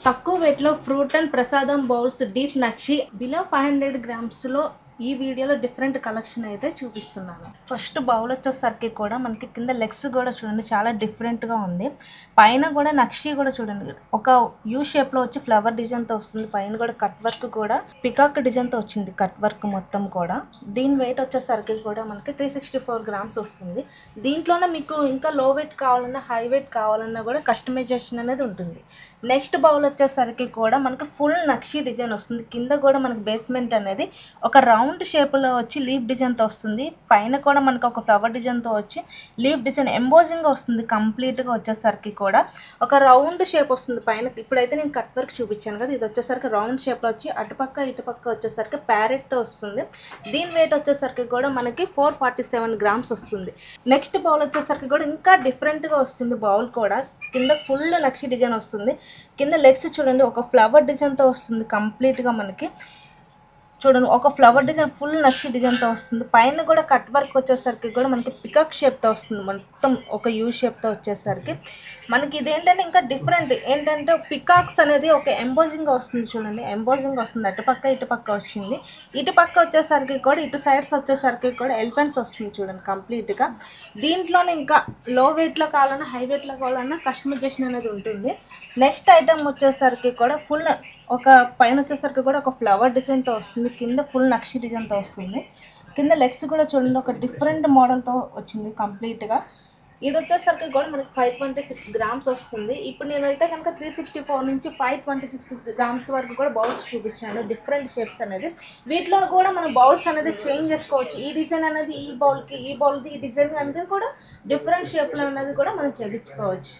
తక్కువ వెయిట్లో fruit and ప్రసాదం బౌల్స్ డీప్ నక్షి బిలో 500 గ్రామ్స్లో ఈ వీడియోలో డిఫరెంట్ కలెక్షన్ అయితే చూపిస్తున్నాను. ఫస్ట్ బౌల్ వచ్చేసరికి కూడా మనకి కింద లెగ్స్ కూడా చూడండి చాలా డిఫరెంట్గా ఉంది. పైన కూడా నక్షి కూడా చూడండి ఒక యూ షేప్లో వచ్చి ఫ్లవర్ డిజైన్తో వస్తుంది. పైన కూడా కట్ వర్క్ కూడా పికాక్ డిజైన్తో వచ్చింది కట్ వర్క్ మొత్తం కూడా. దీని వెయిట్ వచ్చేసరికి కూడా మనకి 364 గ్రామ్స్ వస్తుంది. దీంట్లోనే మీకు ఇంకా లో వెయిట్ కావాలన్నా హై వెయిట్ కావాలన్నా కూడా కస్టమైజేషన్ అనేది ఉంటుంది. నెక్స్ట్ బౌల్ వచ్చేసరికి కూడా మనకి ఫుల్ నక్షి డిజైన్ వస్తుంది. కింద కూడా మనకి బేస్మెంట్ అనేది ఒక రౌండ్ షేప్లో వచ్చి లీఫ్ డిజైన్తో వస్తుంది. పైన కూడా మనకు ఒక ఫ్లవర్ డిజైన్తో వచ్చి లీఫ్ డిజైన్ ఎంబోజింగ్ వస్తుంది. కంప్లీట్గా వచ్చేసరికి కూడా ఒక రౌండ్ షేప్ వస్తుంది పైన. ఇప్పుడైతే నేను కట్ వర్క్ చూపించాను కదా, ఇది వచ్చేసరికి రౌండ్ షేప్లో వచ్చి అటుపక్క ఇటుపక్క వచ్చేసరికి ప్యారెట్తో వస్తుంది. దీని వెయిట్ వచ్చేసరికి కూడా మనకి 447 గ్రామ్స్ వస్తుంది. నెక్స్ట్ బౌల్ వచ్చేసరికి కూడా ఇంకా డిఫరెంట్గా వస్తుంది. బౌల్ కూడా కింద ఫుల్ నక్షి డిజైన్ వస్తుంది. కింద లెగ్స్ చూడండి ఒక ఫ్లవర్ డిజైన్తో వస్తుంది. కంప్లీట్గా మనకి చూడండి ఒక ఫ్లవర్ డిజైన్ ఫుల్ నక్షి డిజైన్తో వస్తుంది. పైన కూడా కట్ వర్క్ వచ్చేసరికి కూడా మనకి పికాక్ షేప్తో వస్తుంది. మొత్తం ఒక యూ షేప్తో వచ్చేసరికి మనకి ఇదేంటంటే ఇంకా డిఫరెంట్ ఏంటంటే పికాక్స్ అనేది ఒక ఎంబోజింగ్ వస్తుంది. చూడండి ఎంబోజింగ్ వస్తుంది. అటుపక్క ఇటుపక్క వచ్చింది. ఇటుపక్క వచ్చేసరికి కూడా ఇటు సైడ్స్ వచ్చేసరికి కూడా ఎలిఫెంట్స్ వస్తుంది. చూడండి కంప్లీట్గా. దీంట్లోనే ఇంకా లో వెయిట్లో కావాలన్నా హై వెయిట్లో కావాలన్నా కస్టమైజేషన్ అనేది ఉంటుంది. నెక్స్ట్ ఐటమ్ వచ్చేసరికి కూడా ఫుల్ ఒక పైన వచ్చేసరికి కూడా ఒక ఫ్లవర్ డిజైన్తో వస్తుంది. కింద ఫుల్ నక్షి డిజైన్తో వస్తుంది. కింద లెగ్స్ కూడా చూడండి ఒక డిఫరెంట్ మోడల్తో వచ్చింది కంప్లీట్గా. ఇది వచ్చేసరికి కూడా మనకి 526 గ్రామ్స్ వస్తుంది. ఇప్పుడు నేనైతే కనుక 364 నుంచి 526 గ్రామ్స్ వరకు కూడా బౌల్స్ చూపించాను. డిఫరెంట్ షేప్స్ అనేది వీటిలో కూడా మనం బౌల్స్ అనేది చేంజ్ చేసుకోవచ్చు. ఈ డిజైన్ అనేది ఈ బౌల్కి ఈ బౌల్ది ఈ డిజైన్ అనేది కూడా డిఫరెంట్ షేప్లో అనేది కూడా మనం చేయించుకోవచ్చు.